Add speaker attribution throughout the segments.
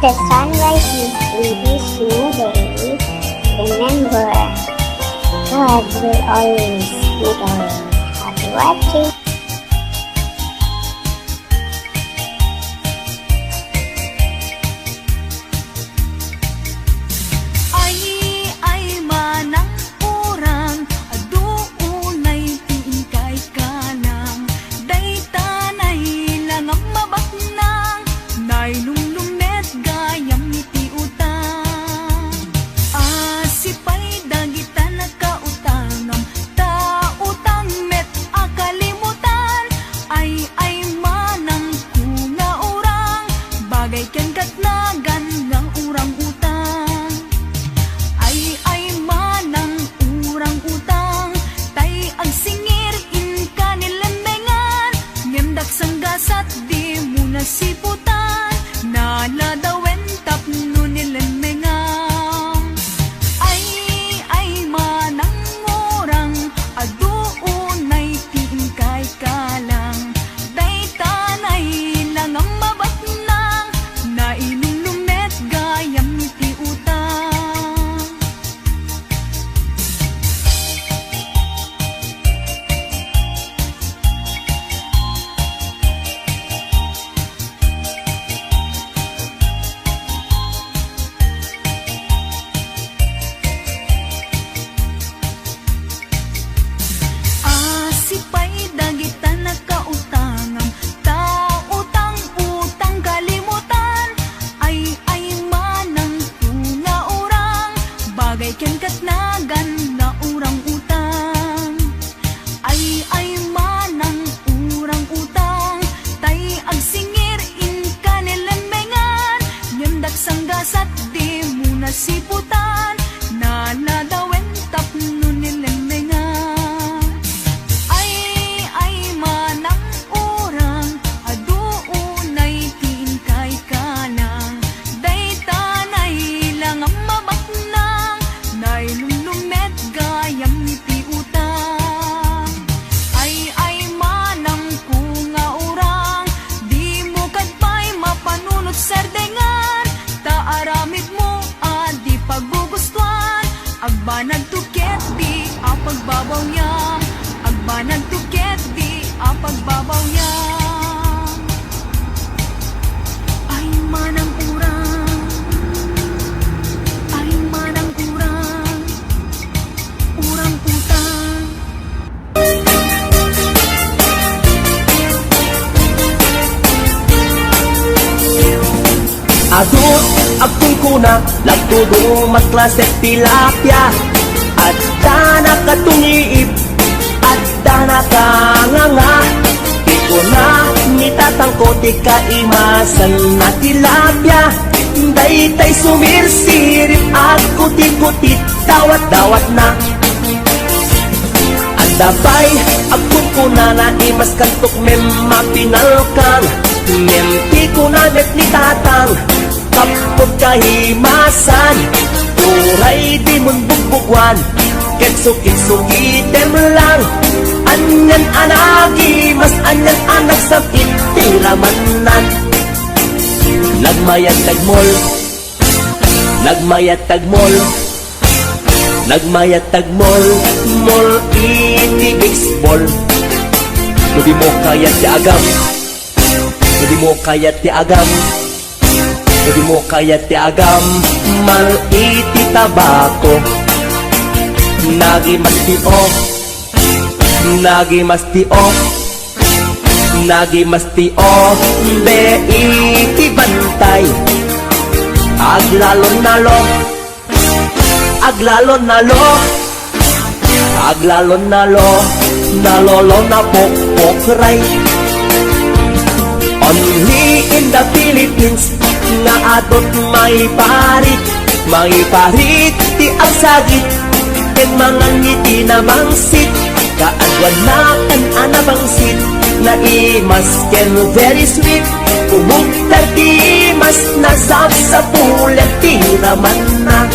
Speaker 1: the sunrise with this new day, remember, God will always be there. Happy watching!
Speaker 2: Siputan na dawen tapno nilenmengang ay manang orang aduunay tingkay kalang daytanay lang ang mabatnang na inulumet gayam ti utang. Kenkat nagan na urang utang ay manang urang utang tay agsingir in kanilemengan nyemdak sanggasat di muna siputan na nadawen tapno nilemengan ay manang urang aduunay tingkay kalang daytanay lang ang mabatnang nailulumet gayam ti utang ay manang kunga urang di mo kadpay mapanunot serdengan taaramid mo di paggugustuhan agbanag tuket di apagbabaw niya agbanag tuket di apagbabaw niya ay manang urang
Speaker 3: Adut akong kuna lagtudo matklase tilapia at dana katungiip at dana kanganga di ko na nitatangko di kaimasan na tilapia daytay sumirsirip at kuti-kutit dawat-dawat na at dabay akong kuna na imas kantok mem mapinalkang mem di ko na net ni tatang kapag kahimasan turay di mon bugbugwan ketsukit-sukitem lang anyan anagi mas anyan anak sa itiramanan nagmayat tagmol nagmayat tagmol nagmayat tagmol mol iti baseball di mo kayat ti agam di mo kayat ti agam di mo kayat ti agam mal iti tabako nagi mastio nagi mastio nagi mastio be iti bantay aglalon nalo aglalon nalo aglalon nalo nalolo na pokpokray only in the Philippines nga atot may parit ti ang sagit ken mga ngiti na mangsit kaadwan na kan anabangsit na imas ken very sweet kumugtar ti mas nasab sa pulet ti raman na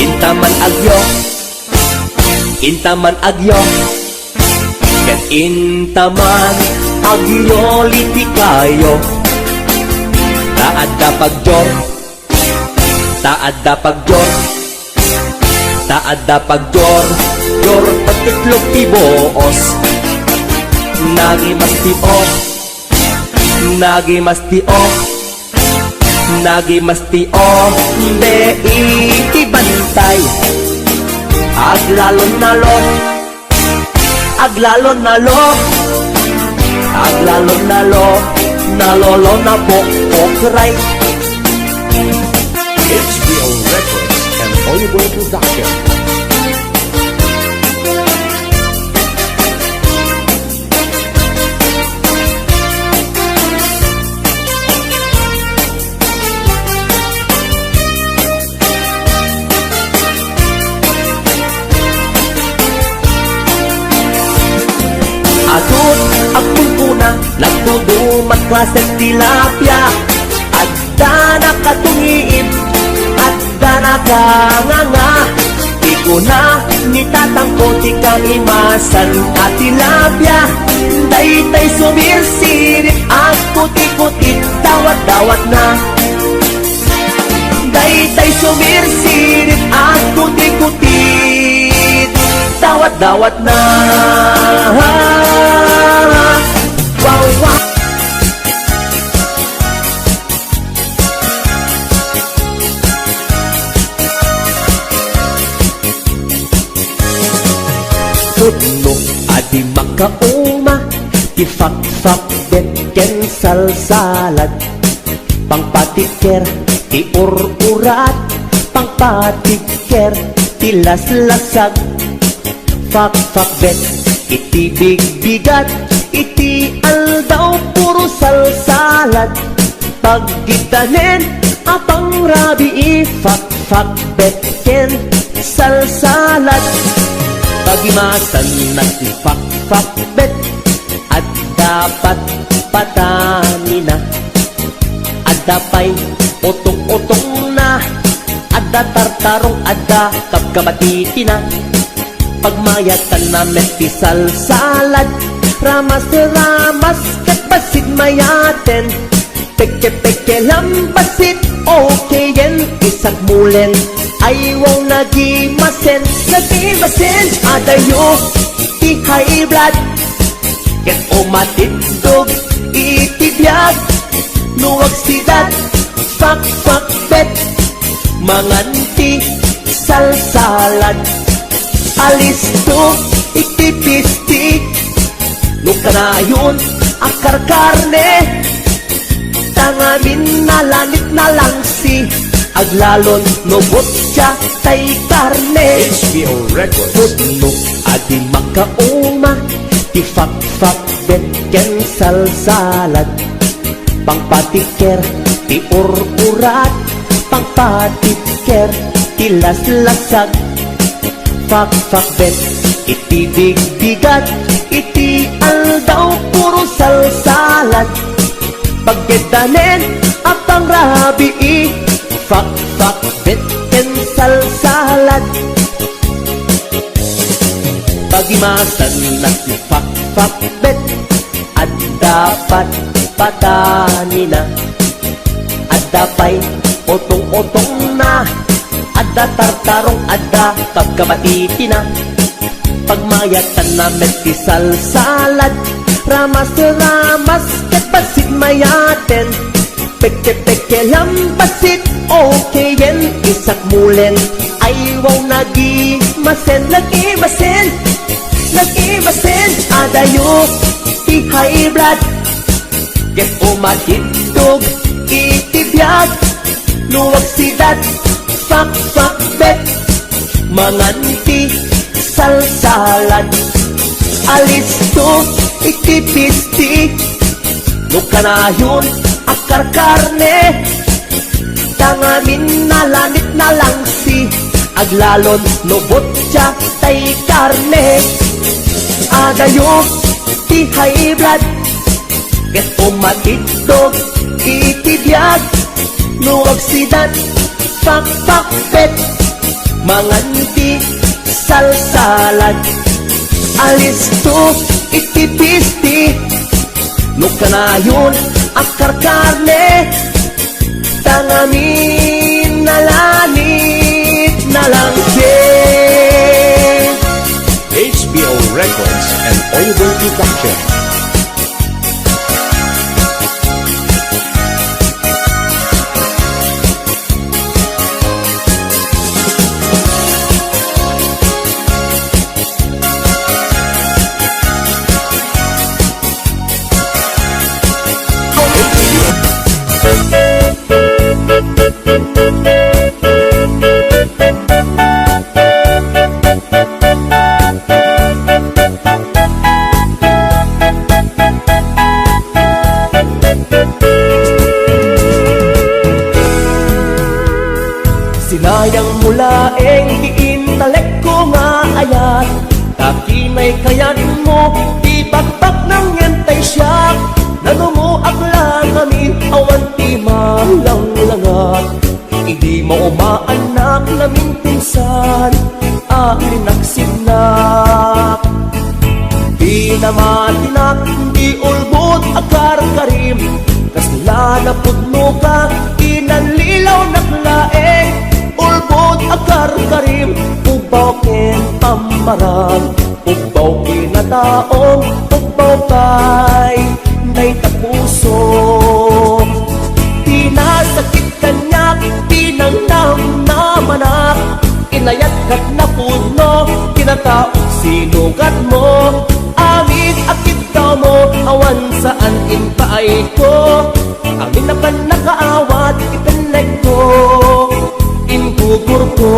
Speaker 3: intaman agyo intaman agyo ken intaman agyo liti kayo Taadda pagjor, taadda pagjor, taadda pagjor, jor patiklog tiboos. Nagi mastio, nagi mastio, nagi mastio, de iti bantay. Aglalon nalo, aglalon nalo, aglalon nalo, nalolo na bokray.
Speaker 4: HBO Records and Oliver Production.
Speaker 3: Atut akong puna, nagdudumat klaseng tilapia. Adda na katungiib, adda na kanganga. Di ko na nitatangko, di ka imasan at tilapia. Daytay sumirsirit, ang puti-puti, dawat-dawat na. Daytay sumirsirit, ang puti-puti, dawat-dawat na. Wow, wow. Tudno adi makauma, tifak-fak betken salsalad. Pangpatiker, tiur-urat, pangpatiker, tilas-lasag. Fak-fak bet, iti big-bigat, iti aldaw puro salsalad. Pagkitanen, apang rabi, fak-fak betken salsalad. Pagimasan at fak-fak bet, at dapat patani na. At dapay utong-utong na, at tartarong at kapkabatiti na. Pagmayatan na meti salsalad, ramas-ramas katpasid mayaten. Peke-peke lambasit, okay yen, isak mulen. Ayaw nagimasen, nagimasen. Adayo, high blood, ket umatindog, itibiyag. Nuwag sidat, fak-fak bet, manganti salsalad. Alisto, itipistik, nukanayon, akar karne. Tangamin na lanit na langsi, aglalon nobot siya tay karne.
Speaker 4: HBO Records.
Speaker 3: Pudno adi makauma, tifak-fak betken salsalad. Pangpatiker, tiur-urat, pangpatiker, tilas-lasag. Fak-fak bet, iti big-bigat, iti aldaw puro salsalad. Pagkitanen, apang rabi, fak-fak betken salsalad. Pagimasan na fak-fak bet, at dapat patani na. At dapay otong-otong na, adda tartarong adda pagkabatiti na. Pagmayatan na meti salsalad, ramas-ramas katpasid mayaten. Peke-peke lambasit, okay yen, isak mulen. Ayaw nagimasen, nagimasen, nagimasen. Adayo, high blood, ket umatindog, itibiyag. Nuwag sidat, fak-fak bet, manganti salsalad. Alisto, itipistik, nukanayon, akar karne. Tangamin na lanit na langsi, aglalon nobot siya tay karne. Adayo, ti high blood, ket umatindog, itibiyag. Nuwag sidat, fak-fak bet, manganti salsalad. Alisto, itipisti, nukanayon, akar karne. tangamin nalanit na lang din.
Speaker 4: HBO Records and Oliver Production.
Speaker 3: Sinayang mula giintalek ko nga ayat, kakinay kayat mo, di bakbak ng yentay siya. Nanumuak lang kami, awan ti malang langat. Hindi mo umaanak namin pinsan, alinaksignak. Di namatinak, di ulbot akar karim, kasla na pudno ka, inanlilaw naklaeng. Ulbot akar karim, ubaw ken pamarag, ubaw kinataong, ubaw kay nay tapuso. Tinasakit kanyak, tinangnam na manak, inayat kat na puno, kinataong sinugat mo. Amin akit ka mo, awan saan inpaay ko, amin na pan nakaawat, itanek ko. Ingugur ko,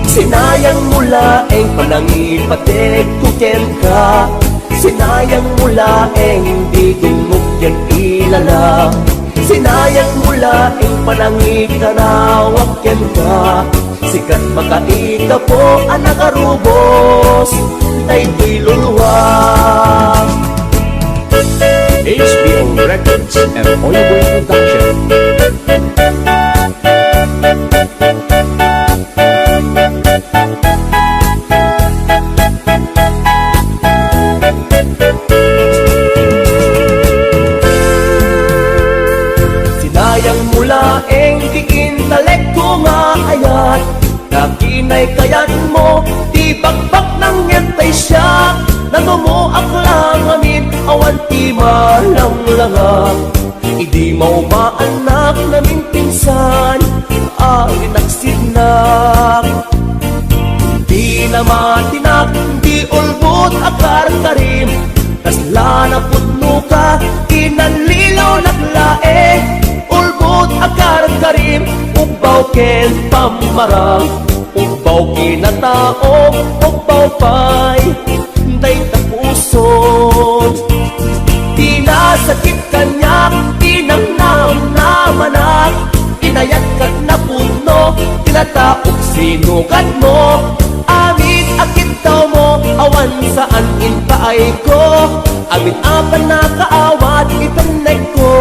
Speaker 3: sinayang mula panangipatek kuken ka, sinayang mula di dumugyan ilala, sinayang mula panangikanawak ken ka, sikat makaika po anakarubos, tay di luluwa.
Speaker 4: HBO Records and Oliver Production.
Speaker 3: Sinayang mula giintalek ko nga ayat, kakinay kayat mo, di bakbak ng yentay siya. Nanumuak lang amin, awan ti malang langat. Idi mo maanak namin pinsan, alinaksignak. Di na matinak, di ulbot akar karim, kasla na pudno ka, inanlilaw naklae. Ulbot akar karim, ubaw ken pamarang, ubaw kinatao, ubaw pay day tapuson. Tinasakit kanyak, tinangnam na manak, inayat kat na puno, tinataok sinukat mo. Amin akit daw mo, awan saan inpaay ko, amin apan na kaawat, itanek ko,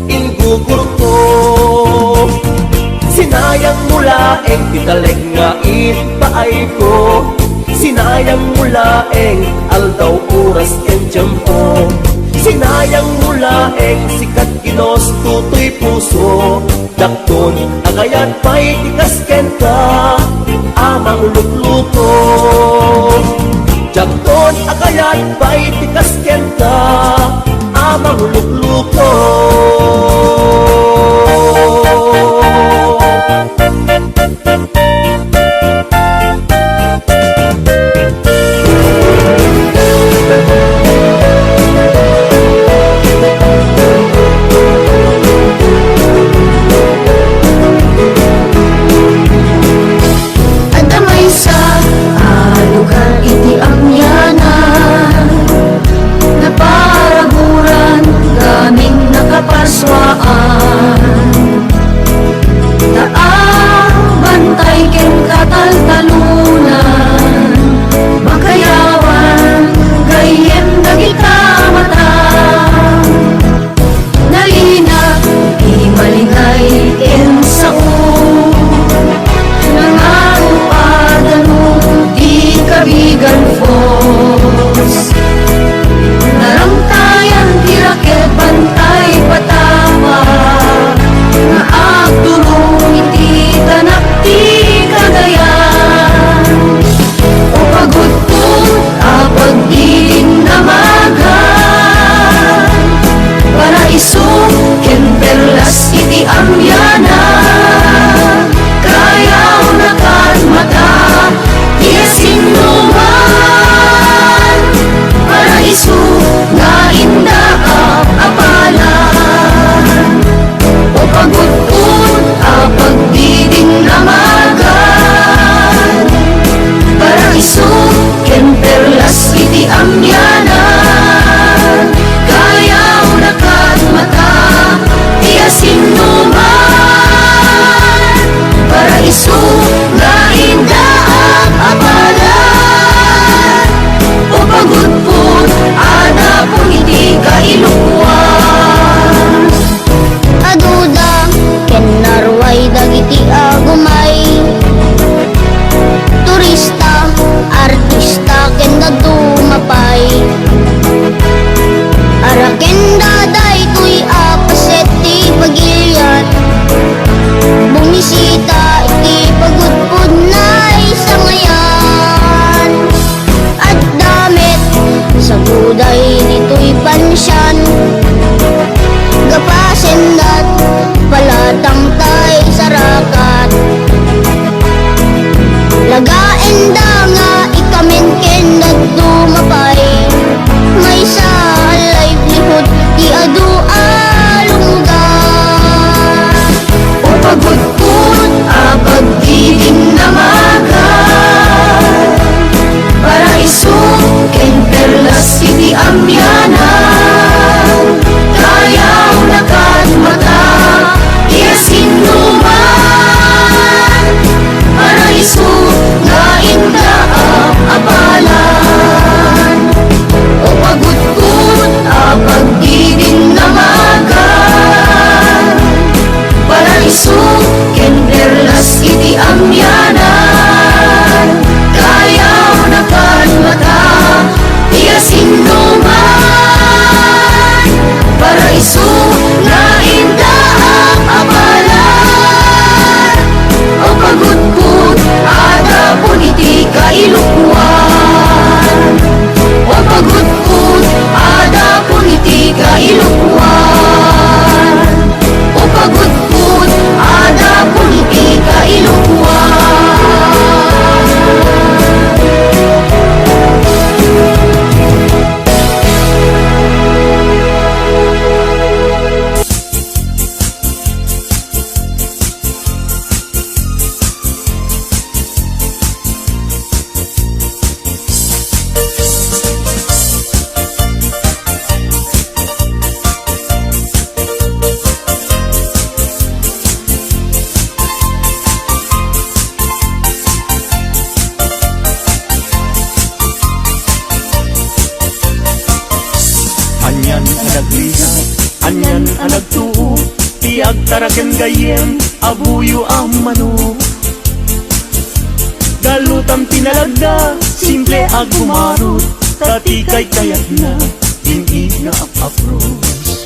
Speaker 3: ingugur ko. Sinayang mula titalek nga ipaay ko, sinayang mula aldaw oras ken tiyempo, sinayang mula sikat ginos tutoy puso. Dakton agayat pa'y tikas ken ka, amang lukluko. Dakton agayat pa'y tikas ken ka, amang lukluko.
Speaker 2: Naparaguran, kaming nakapaswaan.
Speaker 3: taraken gayem abuyo ang manok. Galutam tinalagda, simple ag bumarot, tatikay kayat na, inig na apapros.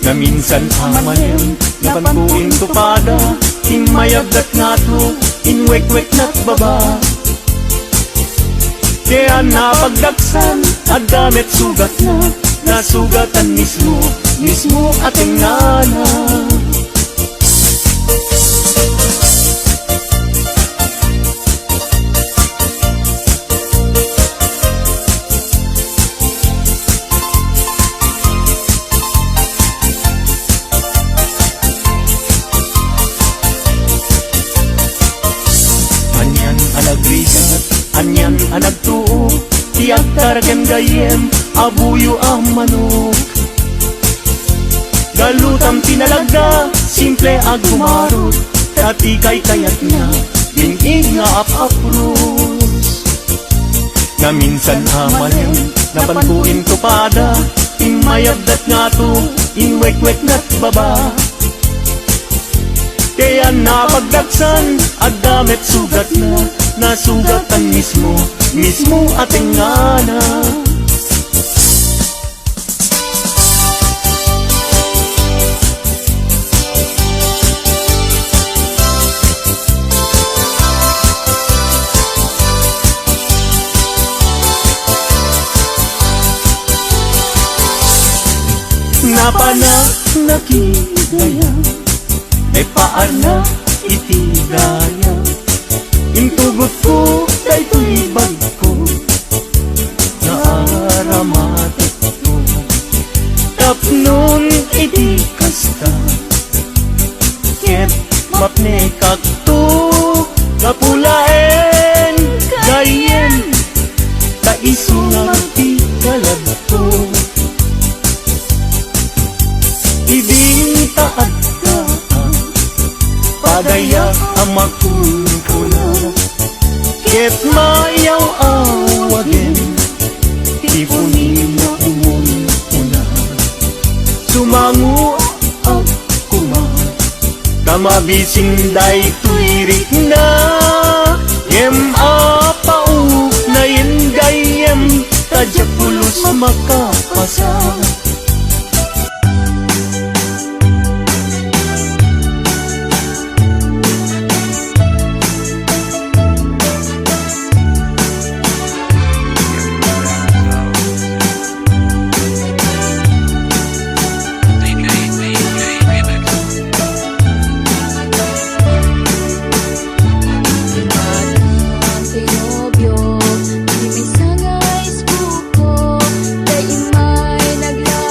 Speaker 3: Na minsan amalem, napantuin tupada, inmayagdat nga to, inwek-wek na't baba. Kaya napagdaksan, at damit sugat na, nasugatan mismo ating nana. Anyan anak tuo, tiyak taraken gayem, abuyo ang manok. Galutam tinalagda, simple ag bumarot, tatikay kayat na, inig nga apapros. Na minsan amalem, napantuin tupada, inmayagdat nga to, inwek-wek na't baba. Kaya napagdaksan, at damit sugat na, nasugatan mismo ating ngana. Nakigaya, may paar na itigaya. Intugot ko, kay tuibag ko, naaramatik ko. Tapnon iti kasta, ket mapnekak to, kapulaen gayem, kaisungan ti kalagto. Ibintaad ka, padaya amakun ko na, ket mayaw awagin, tipunin na umon ko na. Sumangu ako man, kamabising day tuirik na, yem apau na yin gayem, tadyak pulos makapasa.
Speaker 2: Nagla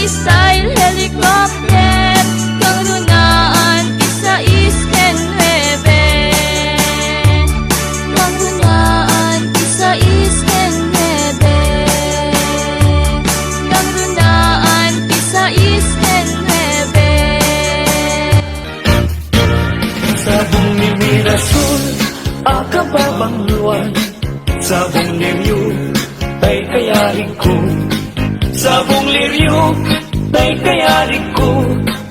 Speaker 2: style helicopter kang runaan isa isken nueve kang runaan isa isken nueve kang runaan isa isken nueve.
Speaker 3: Sabong ni Mirasol, akababang luwan. Sabong liryo, tay kayarin ko. Sabong liryo, tay kayarin ko.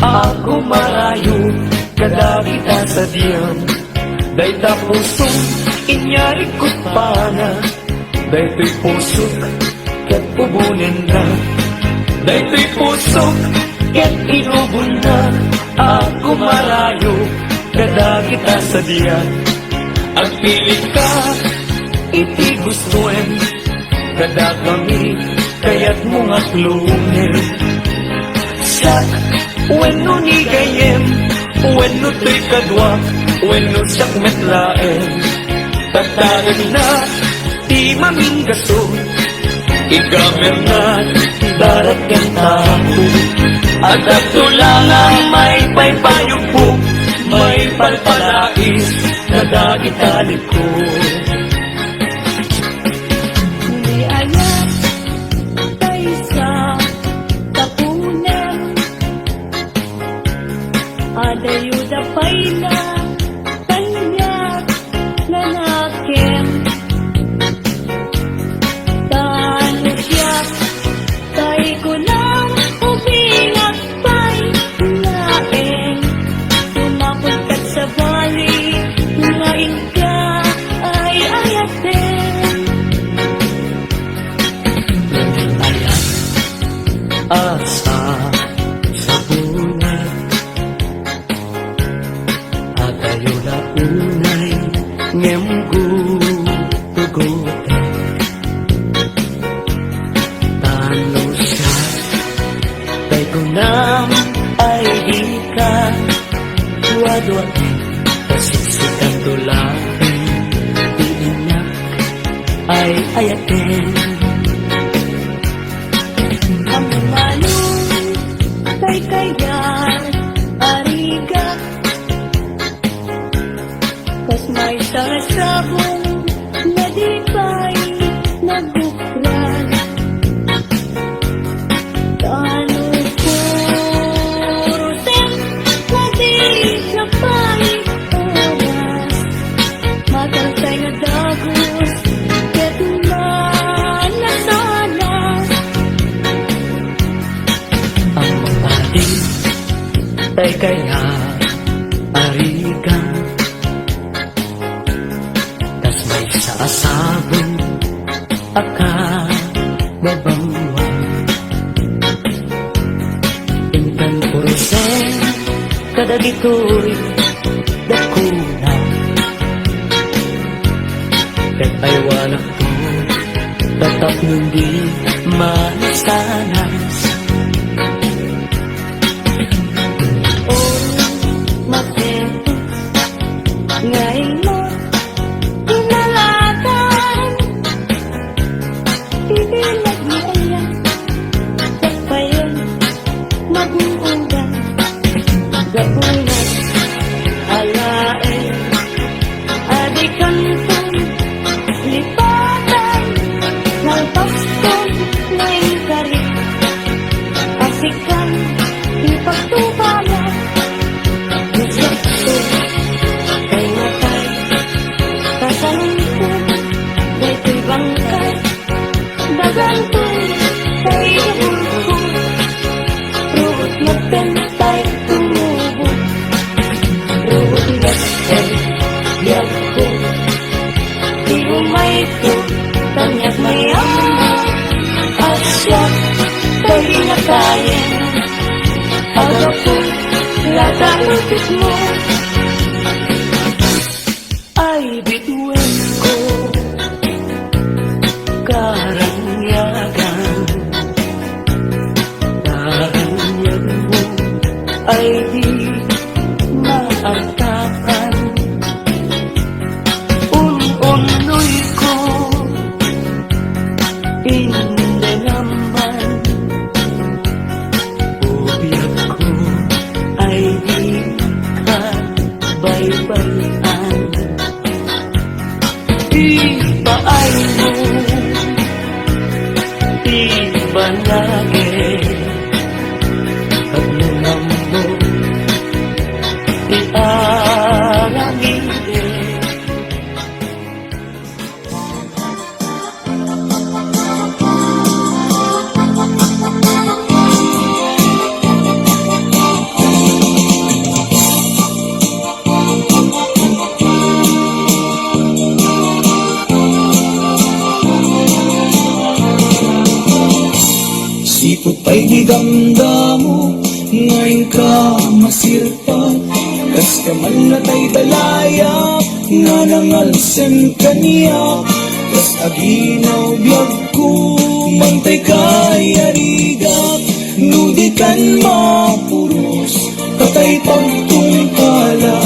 Speaker 3: Ako marayo, kadakita sa diyam. Day tapusong, inyari ko't pana. Day to'y pusok, kat pubunin na. Day to'y pusok, kat inubon na. Ako marayo, kadakita sa diyam. Ang pilit ka, iti gustuin. Kada kami, kaya't mga klungin. Sak, weno ni gayem, weno to'y kadwa, weno sak metlaen. Tagtagan na, di maminggaso, igamer na, darat kang tapo. At agtulangang may paypayupo, may palpalais, kadagitalit ko.
Speaker 2: Di ayat tayo sa tapunan, adayuda pa'y na tanyak na nakin. Tano siyak, tayo ko lang ubingat pa'y nain. Tumapagkat sa bali, ngayon ka ay ayatin.
Speaker 3: Asa sa bunay, at tayo na unay, ngem gugutan. Tano siya, tay ko nam ay di ka, duwa-duwain, kasisikan tulahin, iinak ay ayatin.
Speaker 2: Ang manong kay kayar ariga, kas may sarasabong na di pa'y nagukran. Tano purutin na di na pa'y oras, matantay na dagos, ket man na sana.
Speaker 3: Ang mga di, tay kaya arigang, tas may saasabong akababangwan. Intan purusen, kadagito'y dakuna. Ket ay wanak to, tatap hindi manasanas.
Speaker 2: Ngayon mo, inalatan, ibilag mo ayan, tapayan, maguungan, gabunan, alain, adikan pong, lipatan, nalpaston, ngayon karit, asikan, ipagtubalan, nisakto, kay matay, kasalungkot, kay to'y bangkay, dagantoy, kay ibulko, ruot magpentay, tumubo, ruot gasay, yagko, di umayko, tanyak may ama, asya, kay nakayin, agapo, latalupit mo,
Speaker 3: Ay bituin ko, karanyagan. Karanyan mo ay di maangkakan. Unoy ko, hindi naman
Speaker 5: damdamo ngayon ka masirpat kas kaman natay dalayap nga nangalsen kaniya kas aginaw biyag ko mantay kay arigat nudikan mapuros katay pagtungkala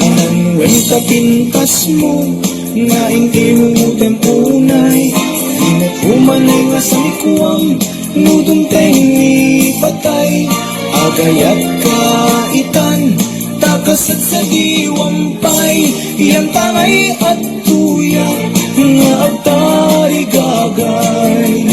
Speaker 5: anan wenta pintas mo nga hindi mo tempunay Umanay nga sa likuang nudong tengi patay agayat kaitan takasat sa diwampay yang tangay at tuya nga agtari gagay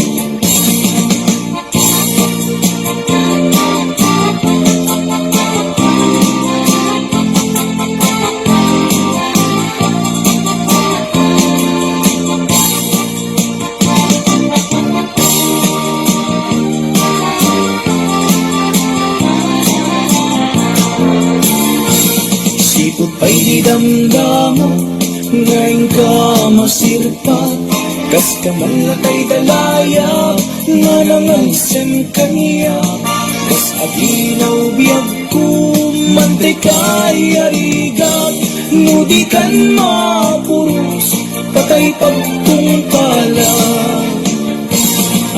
Speaker 5: Pa'y di damdamo ngayon ka masirpat kas kaman natay dalaya nga nangalsen kaniya kas aginaw biyag ko mantay kay arigat nudikan mapuros patay pagtungkala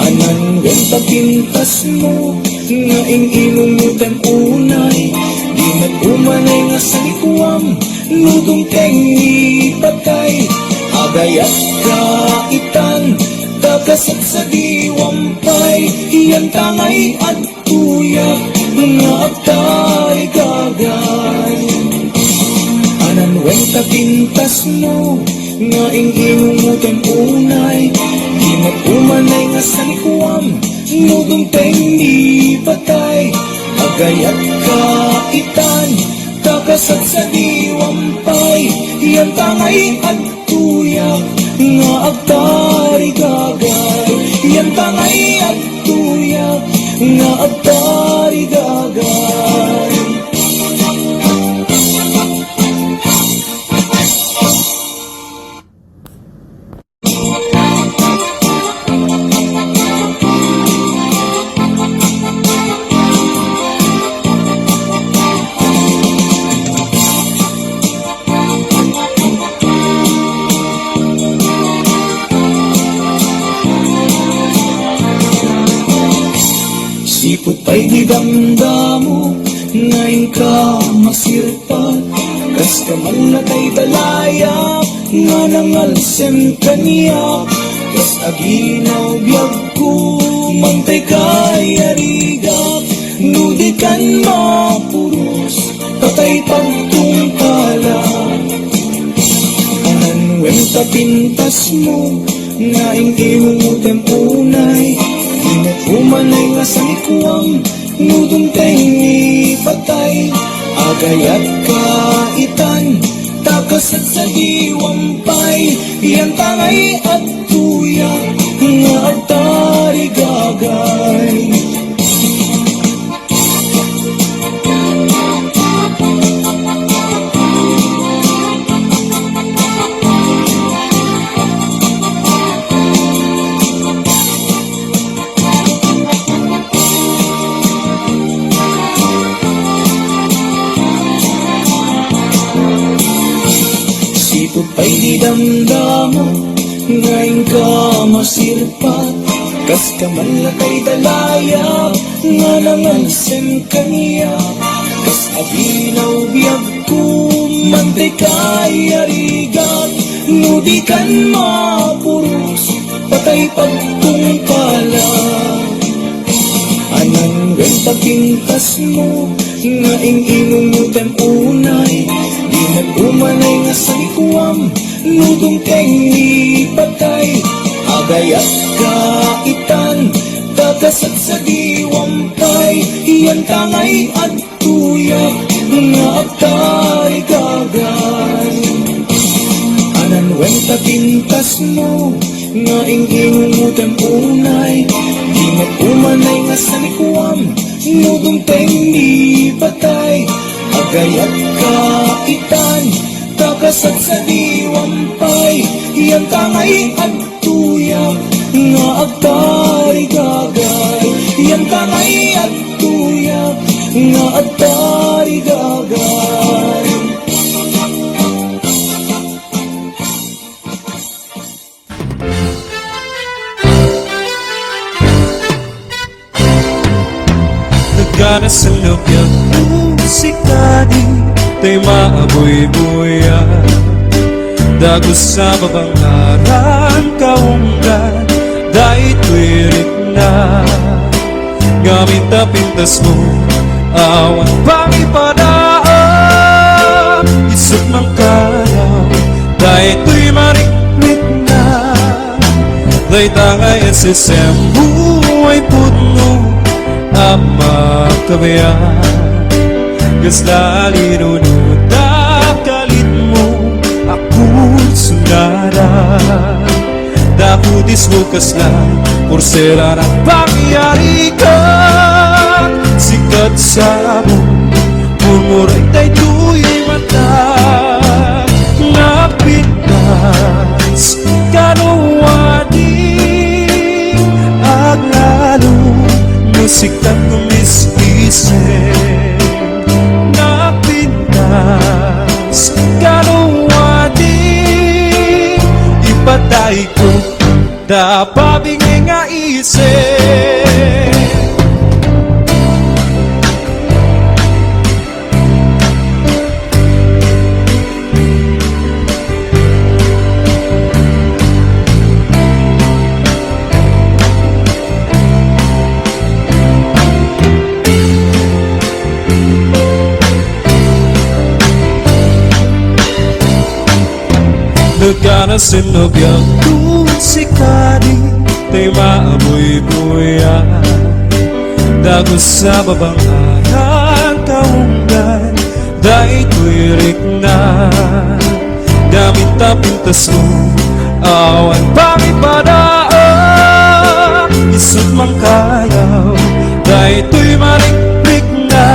Speaker 5: anan wenta pintas mo nga inginunutan unay di nag-umanay nga sa likuam nudong tengi patay agayat kaitan takasat sa diwampay iyan tangay at tuyak nga agtay gagay anan wenta pintas mo nga inginunutan unay di nag-umanay nga sa likuam nudong tengi patay agayat kaitan takasat sa diwampay iyan tangay at tuyak nga agtari gagay iyan tangay at tuyak nga agtari gagay Sipot pa'y di damdamo ngayon ka masirpat kas kaman natay dalayap nga nangalsen kaniya kas aginaw biyag ko mantay kay arigat nudikan mapuros patay pagtungkala anan wenta pintas mo nga ingimong tempunay Umanay nga sa likuang nudong tengi patay agayat kaitan takasat sa diwampay iyan tangay at tuyak nga agtari gagay Sipot pa'y di damdamo ngayon ka masirpat kas kaman natay dalaya nga nangalsen kaniya kas aginaw biyag ko mantay kay arigat nudikan mapuros patay pagtungkala anan wenta pintas mo nga inginunutan unay di nag-umanay nga sa likuam nudong tengi patay agayat kaitan takasat sa diwampay iyan tangay at tuyak nga agtay gagay anan wenta pintas mo nga inginunutan unay di nag-umanay nga sa likuam nudong tengi patay agayat kaitan takasat sa diwampay iyan tangay at tuyak nga agtari gagay tangay at tuyak nga at tarigagan.
Speaker 6: Nagana sa loob musika di tay maaboy-boya dagos sa babangaran kaunggan dahil tuwirik na gamit na pintas mo awan pang ipadaan isip ng kalaw dahil tuy mariklik na dahil tangay at sisembuhay puno ama kabayan Gaslali nunutap kalit mo ako sundaran Dakutis mo kaslan Porsela ng pangyari ka Sikat sa mo Murmuray tayo tu'y mata Napitas Kanuwadi Aglalo Musikat kumis-isip Napitas Kanuwadi Ipatay ko Dapat ingin nga isip Nagana sinobyak tusikadi Tay maaboy-boya Dagos sa babangaran kaunggan Dahil tuwirik na Gamit na pintas mo Awan pang ipadaan Isot mang kayaw Dahil tuy mariklik na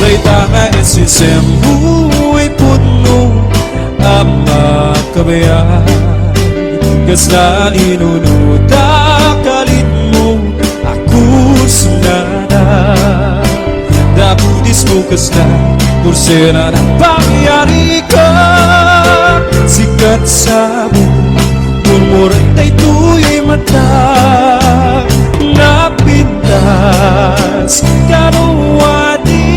Speaker 6: Dahil tanga esisembuhay puno Ama kabayan Kasla inunutap kalit mo Ako sunada Daputis mo kasla Porsela ng pangyari ka Sikat sa mo Murmuray tayo tu'y mata Napintas Kanuwadi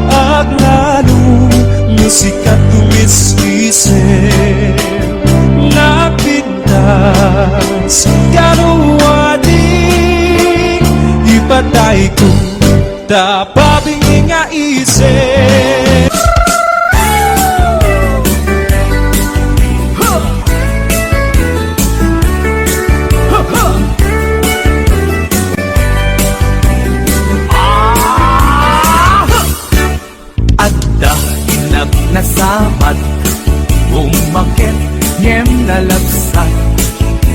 Speaker 6: Aglalo Musikat kumis-isip Napintas Kanuwadi Ipatay ko Dapat ingin nga isip
Speaker 3: Nasabat Umakit Ngem nalagsak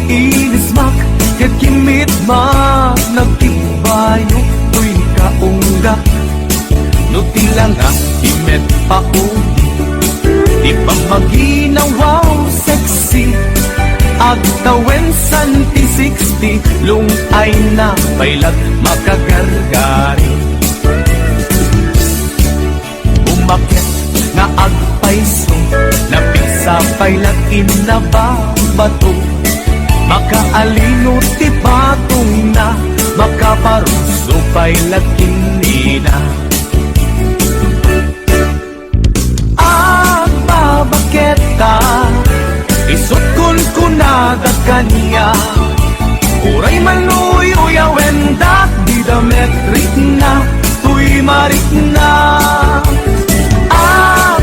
Speaker 3: Inismak Ket kimit mak Nagtibayo Tuy kaungga Nutilang nga Imet paudi Di pa maginawaw Sexy Agtawen santi 60 Lungay na Bailag makagargari Umakit nga agpaiso Napisa pailakin na babato Makaalinot ti batong na Makaparuso pailakin nina Agbabaketa Isot kun kunada kanya Uray manuyoy awendak Di dametrik na Tuy marik na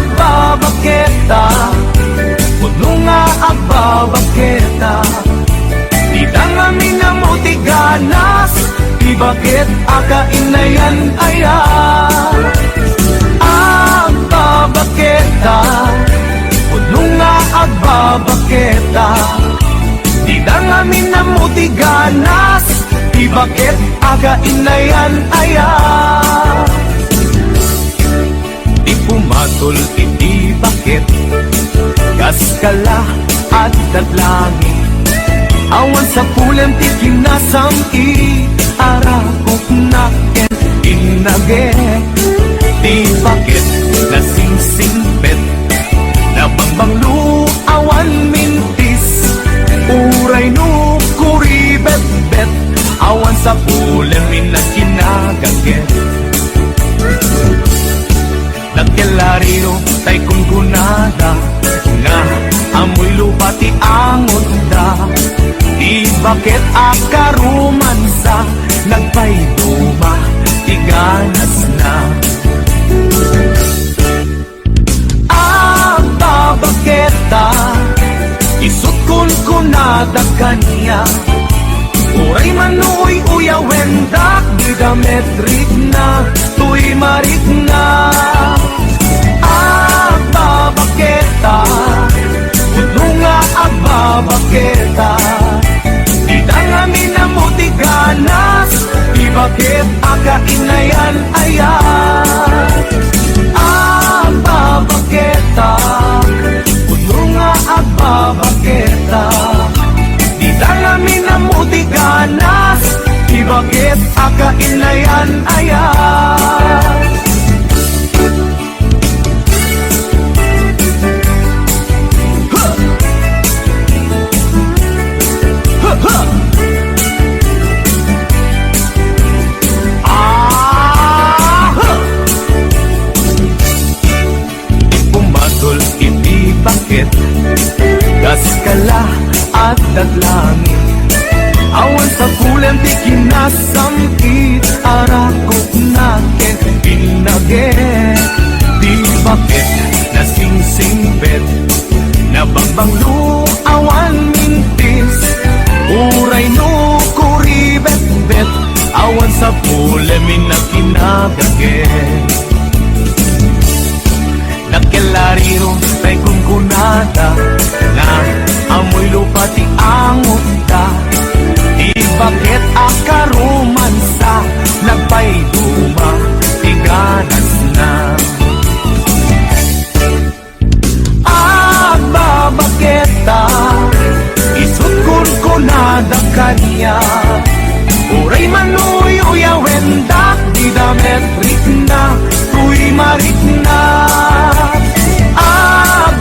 Speaker 3: Agbabaketa Puno nga agbabaketa Di dangami nga motiganas Di bakit akainayan aya Agbabaketa Puno nga agbabaketa Di dangami nga motiganas Di bakit akainayan aya Pumatol iti bakit Kaskala at dadlangi Awan sa pulam ti kinasam naken inage. Di bakit nasingsingpet, nabangbang luawan mintis, uray no kuribet-bet, awan sa pulen minakinagaget. Nagkelariro tay kunkunada, nga amoy lupa ti angon da. Di bakit akaruman sa nagpayduma, tiganas na. Babaketa, isut kunkunada kanya, uray manuy uyawendak, gigametrik na, tuy marik na. Babaketa, udunga babaketa, di dangamin na mutiganas, di bakit akainayan ayan. Babaketa, udunga babaketa, di dangamin na mutiganas, di bakit akainayan ayan. Pumatol iti bakit, gaskala at daglangit, awan sa kulen ti kinasampit, arakot naken pinage. Di bakit nasingsingpet, nabangbang luawan mintis, uray no kuribet-bet, awan sa pule minakinagaget. Nagkelariro tay kunkunada, nga amoy lupa ti angot da. Di bakit akaruman sa nagpayduma, tiganas na. Babaketa, isut kunkunada kanya, uray manuy uyawendak, di dametrik na, tuy marik na.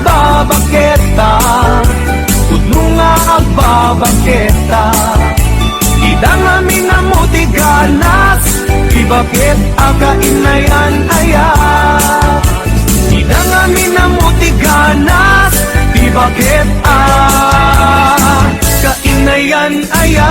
Speaker 3: Babaketa, udnunga babaketa, di dangamin na mutiganas, di bakit akainayan ayan. Di dangamin na mutiganas, di bakit kainayan ayan.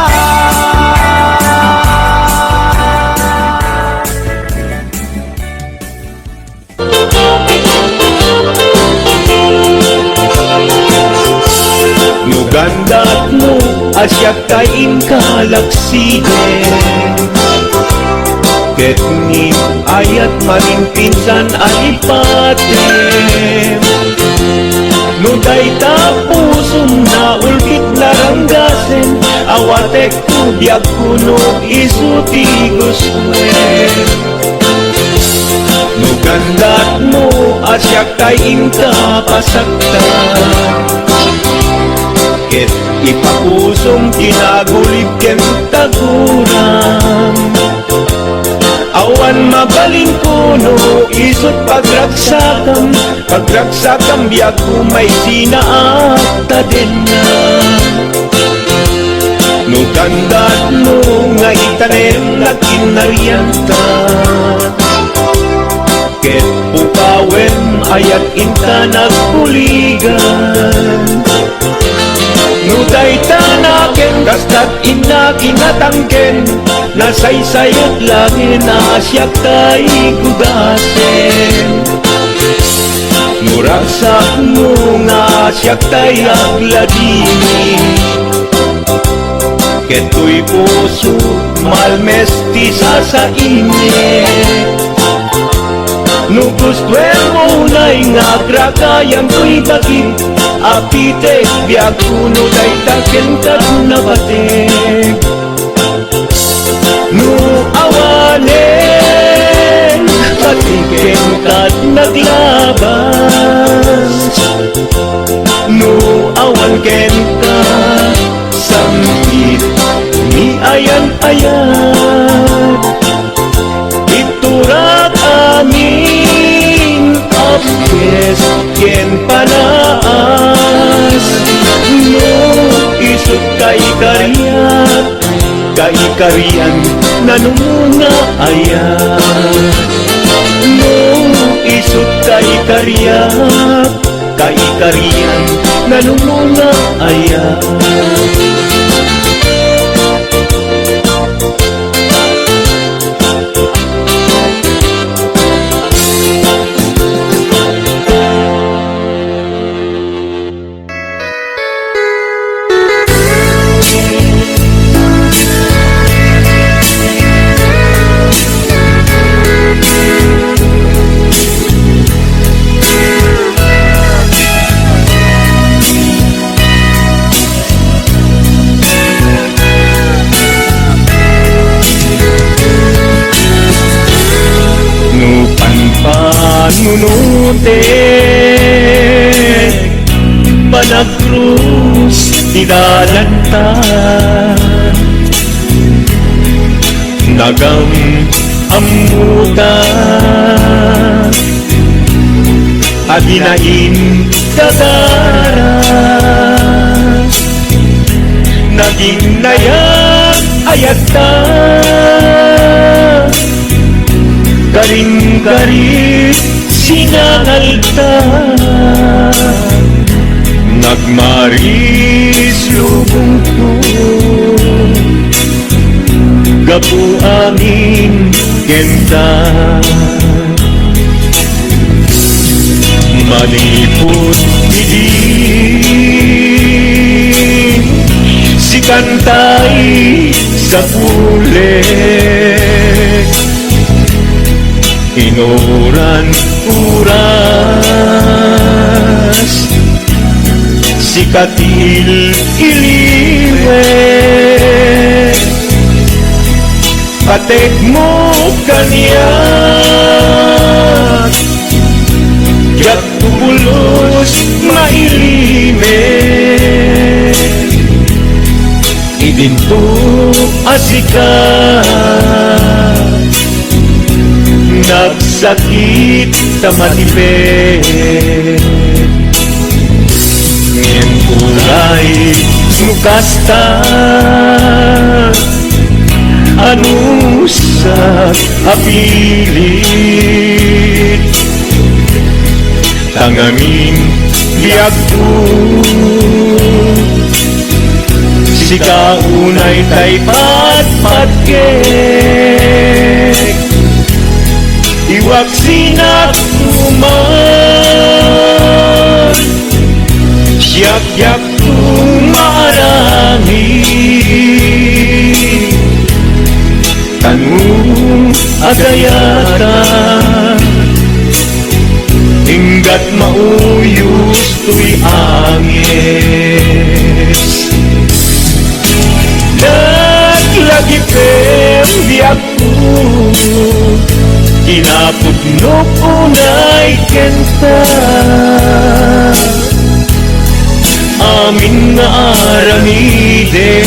Speaker 3: Nugandat mo asyak kain kalaksiden, ketngin ayat maring pinsan alipatem. Nuday tapusum na ulkit laranggasen, awatek kubiag kunog isuti guswen. Nugandat mo asyak kain kapasaktan, ket ipapusong kinagulib ken taguran. Awan mabalin kuno isut pagragsakam, pagragsakam biag kumay sinaakta din na. Nutandat mo nga itanem na kinarianta, ket pukawen ayat inta nagpuligan. Nuday tanaken kastat ina kinatangken, nasaysayot langin asyak tay kudasen. Nuragsak mo nga asyak tay agladini, keto'y puso malmesti sa init. Nugustwen mo na'y nga krakayan ko'y bakit, apitek biag kuno day taken kat nabatek. Nu awanen patiken kat naglabas, nu awan ken ka sampit ni ayan-ayan. kaikarian nanunga aya no isut kaikarian nanunga aya nunute panagkrus idalantan nagam amutan adinain dadaras naging nayag ayatan garing-garing sinangalta nagmaris lubong ko gapu amin kenta malipot idin si kantay sa pulet inuran uras si katil iliwe patek mo kanya yak tubulos mailime idinto asikat nagsakit sa matipid ngin kulay sukasta anusat apilit tangamin biag ko si kaunay tay patpatkek iwag sinak tuman siyak-yak tumarangi tanong agayata hinggat mauyos tuy angis naglagipem biyak ko kinapudnok unay kenta amin nga aramide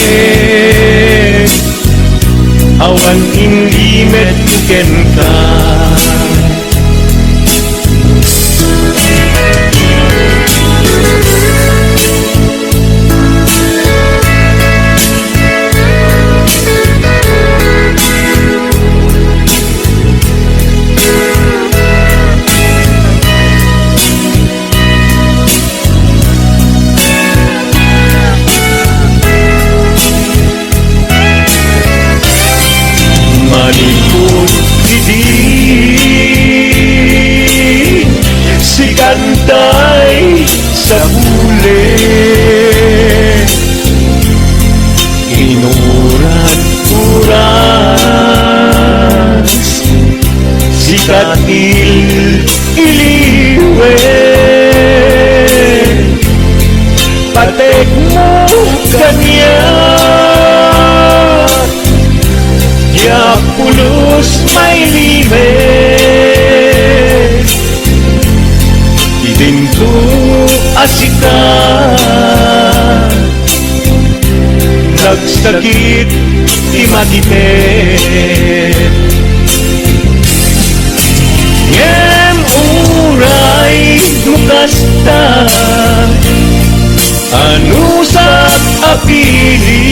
Speaker 3: awan inlimet ken ka malipot idin si kantay sa bulet inuran uras si katil iliwe patek mo kanya ya pulos may limet idinto asika nagsakit imatipet ngem uray mukasta anusat apili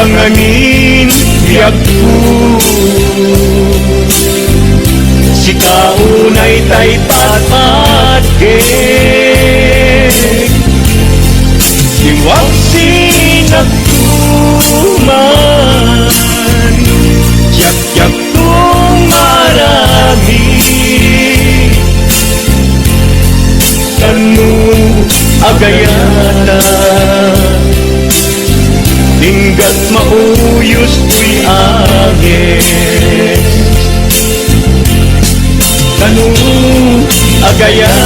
Speaker 6: Sanganin yagto si kaunay tay patpat Iwag sinagtuman Yak-yak tung marami Kanu agayana Tinggat mauyos tuy agis Kanu agayana